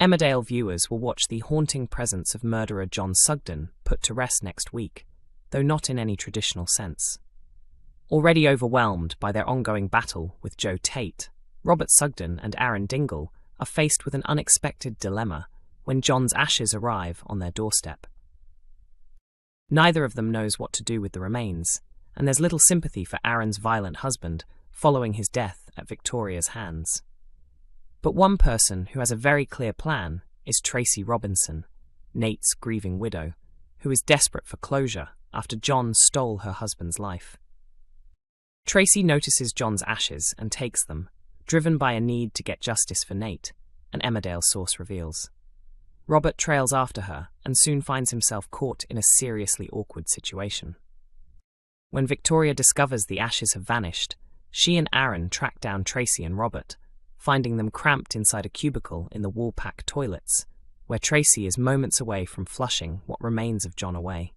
Emmerdale viewers will watch the haunting presence of murderer John Sugden put to rest next week, though not in any traditional sense. Already overwhelmed by their ongoing battle with Joe Tate, Robert Sugden and Aaron Dingle are faced with an unexpected dilemma when John's ashes arrive on their doorstep. Neither of them knows what to do with the remains, and there's little sympathy for Aaron's violent husband following his death at Victoria's hands. But one person who has a very clear plan is Tracy Robinson, Nate's grieving widow, who is desperate for closure after John stole her husband's life. Tracy notices John's ashes and takes them, driven by a need to get justice for Nate, an Emmerdale source reveals. Robert trails after her and soon finds himself caught in a seriously awkward situation. When Victoria discovers the ashes have vanished, she and Aaron track down Tracy and Robert, finding them cramped inside a cubicle in the wall-pack toilets, where Tracy is moments away from flushing what remains of John away.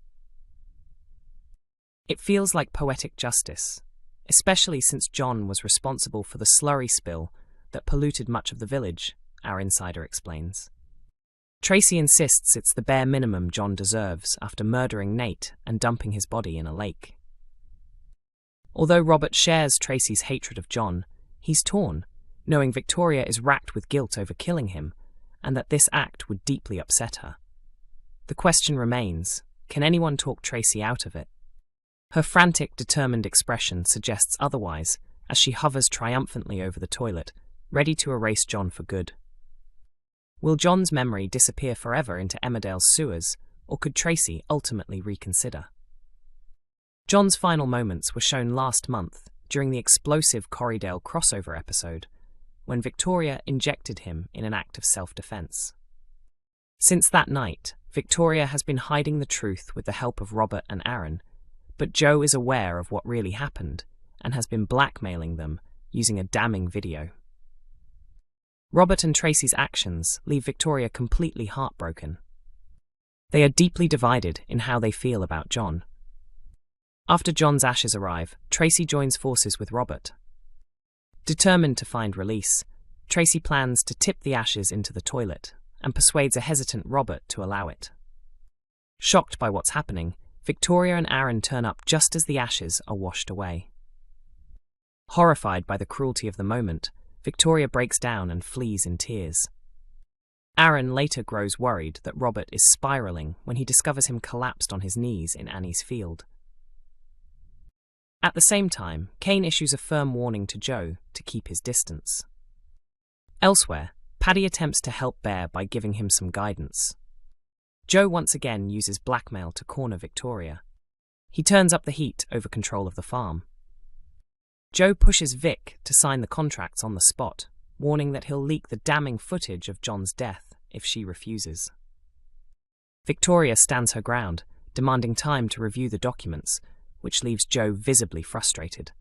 It feels like poetic justice, especially since John was responsible for the slurry spill that polluted much of the village, our insider explains. Tracy insists it's the bare minimum John deserves after murdering Nate and dumping his body in a lake. Although Robert shares Tracy's hatred of John, he's torn, knowing Victoria is racked with guilt over killing him, and that this act would deeply upset her. The question remains, can anyone talk Tracy out of it? Her frantic, determined expression suggests otherwise, as she hovers triumphantly over the toilet, ready to erase John for good. Will John's memory disappear forever into Emmerdale's sewers, or could Tracy ultimately reconsider? John's final moments were shown last month during the explosive Corriedale crossover episode, when Victoria injected him in an act of self-defense. Since that night, Victoria has been hiding the truth with the help of Robert and Aaron, but Joe is aware of what really happened and has been blackmailing them using a damning video. Robert and Tracy's actions leave Victoria completely heartbroken. They are deeply divided in how they feel about John. After John's ashes arrive, Tracy joins forces with Robert. Determined to find release, Tracy plans to tip the ashes into the toilet and persuades a hesitant Robert to allow it. Shocked by what's happening, Victoria and Aaron turn up just as the ashes are washed away. Horrified by the cruelty of the moment, Victoria breaks down and flees in tears. Aaron later grows worried that Robert is spiraling when he discovers him collapsed on his knees in Annie's field. At the same time, Kane issues a firm warning to Joe to keep his distance. Elsewhere, Paddy attempts to help Bear by giving him some guidance. Joe once again uses blackmail to corner Victoria. He turns up the heat over control of the farm. Joe pushes Vic to sign the contracts on the spot, warning that he'll leak the damning footage of John's death if she refuses. Victoria stands her ground, demanding time to review the documents, which leaves Joe visibly frustrated.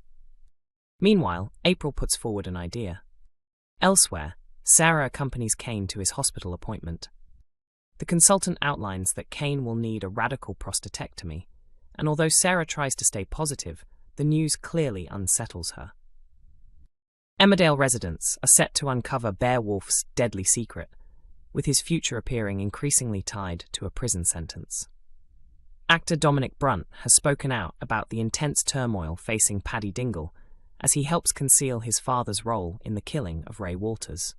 Meanwhile, April puts forward an idea. Elsewhere, Sarah accompanies Kane to his hospital appointment. The consultant outlines that Kane will need a radical prostatectomy, and although Sarah tries to stay positive, the news clearly unsettles her. Emmerdale residents are set to uncover Beowulf's deadly secret, with his future appearing increasingly tied to a prison sentence. Actor Dominic Brunt has spoken out about the intense turmoil facing Paddy Dingle as he helps conceal his father's role in the killing of Ray Walters.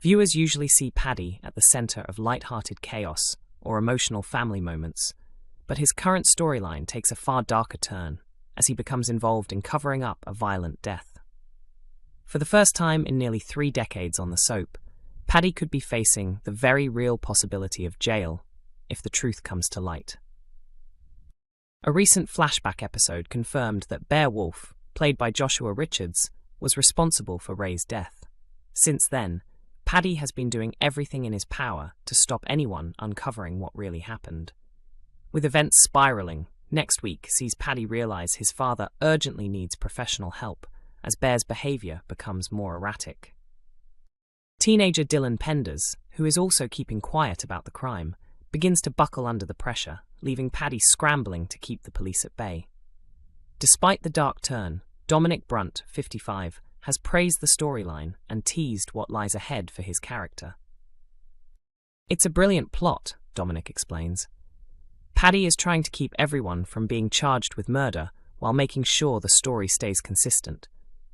Viewers usually see Paddy at the centre of light-hearted chaos or emotional family moments, but his current storyline takes a far darker turn as he becomes involved in covering up a violent death. For the first time in nearly 3 decades on the soap, Paddy could be facing the very real possibility of jail if the truth comes to light. A recent flashback episode confirmed that Beowulf, played by Joshua Richards, was responsible for Ray's death. Since then, Paddy has been doing everything in his power to stop anyone uncovering what really happened. With events spiralling, next week sees Paddy realise his father urgently needs professional help as Bear's behaviour becomes more erratic. Teenager Dylan Penders, who is also keeping quiet about the crime, begins to buckle under the pressure, leaving Paddy scrambling to keep the police at bay. Despite the dark turn, Dominic Brunt, 55, has praised the storyline and teased what lies ahead for his character. It's a brilliant plot, Dominic explains. Paddy is trying to keep everyone from being charged with murder while making sure the story stays consistent.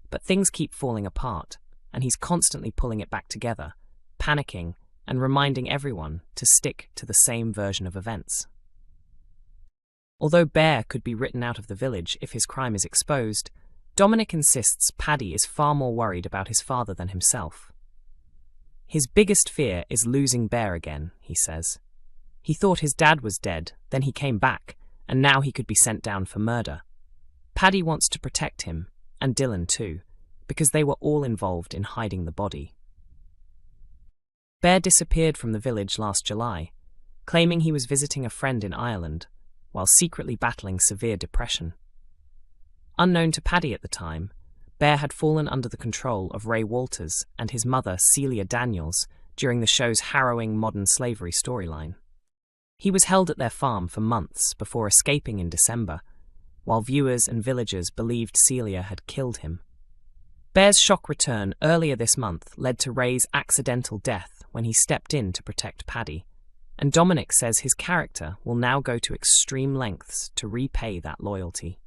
But things keep falling apart, and he's constantly pulling it back together, panicking and reminding everyone to stick to the same version of events. Although Bear could be written out of the village if his crime is exposed, Dominic insists Paddy is far more worried about his father than himself. His biggest fear is losing Bear again, he says. He thought his dad was dead, then he came back, and now he could be sent down for murder. Paddy wants to protect him, and Dylan too, because they were all involved in hiding the body. Bear disappeared from the village last July, claiming he was visiting a friend in Ireland, while secretly battling severe depression. Unknown to Paddy at the time, Bear had fallen under the control of Ray Walters and his mother Celia Daniels during the show's harrowing modern slavery storyline. He was held at their farm for months before escaping in December, while viewers and villagers believed Celia had killed him. Bear's shock return earlier this month led to Ray's accidental death when he stepped in to protect Paddy, and Dominic says his character will now go to extreme lengths to repay that loyalty.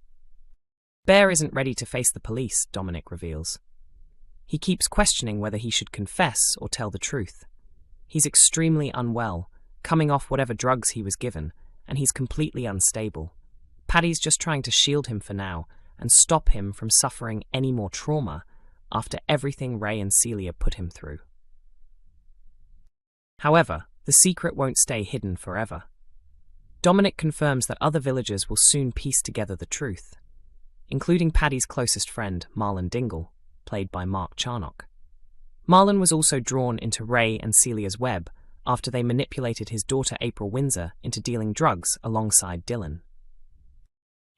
Bear isn't ready to face the police, Dominic reveals. He keeps questioning whether he should confess or tell the truth. He's extremely unwell, coming off whatever drugs he was given, and he's completely unstable. Paddy's just trying to shield him for now and stop him from suffering any more trauma after everything Ray and Celia put him through. However, the secret won't stay hidden forever. Dominic confirms that other villagers will soon piece together the truth, including Paddy's closest friend, Marlon Dingle, played by Mark Charnock. Marlon was also drawn into Ray and Celia's web after they manipulated his daughter April Windsor into dealing drugs alongside Dylan.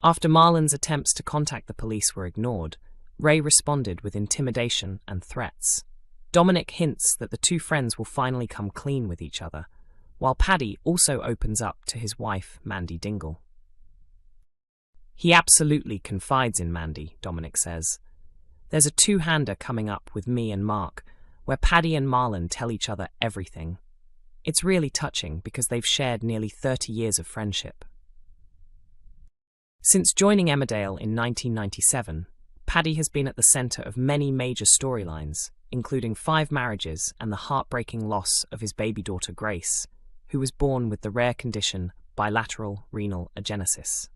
After Marlon's attempts to contact the police were ignored, Ray responded with intimidation and threats. Dominic hints that the two friends will finally come clean with each other, while Paddy also opens up to his wife, Mandy Dingle. He absolutely confides in Mandy, Dominic says. There's a two-hander coming up with me and Mark, where Paddy and Marlon tell each other everything. It's really touching because they've shared nearly 30 years of friendship. Since joining Emmerdale in 1997, Paddy has been at the centre of many major storylines, including 5 marriages and the heartbreaking loss of his baby daughter Grace, who was born with the rare condition bilateral renal agenesis.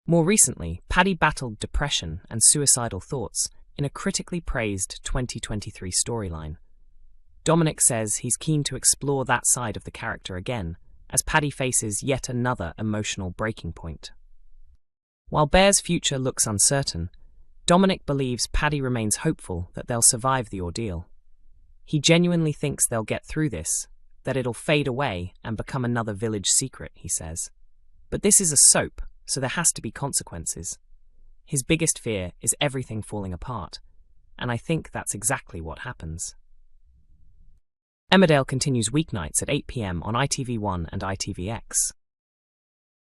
More recently, Paddy battled depression and suicidal thoughts in a critically praised 2023 storyline. Dominic says he's keen to explore that side of the character again, as Paddy faces yet another emotional breaking point. While Bear's future looks uncertain, Dominic believes Paddy remains hopeful that they'll survive the ordeal. He genuinely thinks they'll get through this, that it'll fade away and become another village secret, he says. But this is a soap, so there has to be consequences. His biggest fear is everything falling apart, and I think that's exactly what happens. Emmerdale continues weeknights at 8 p.m. on ITV1 and ITVX.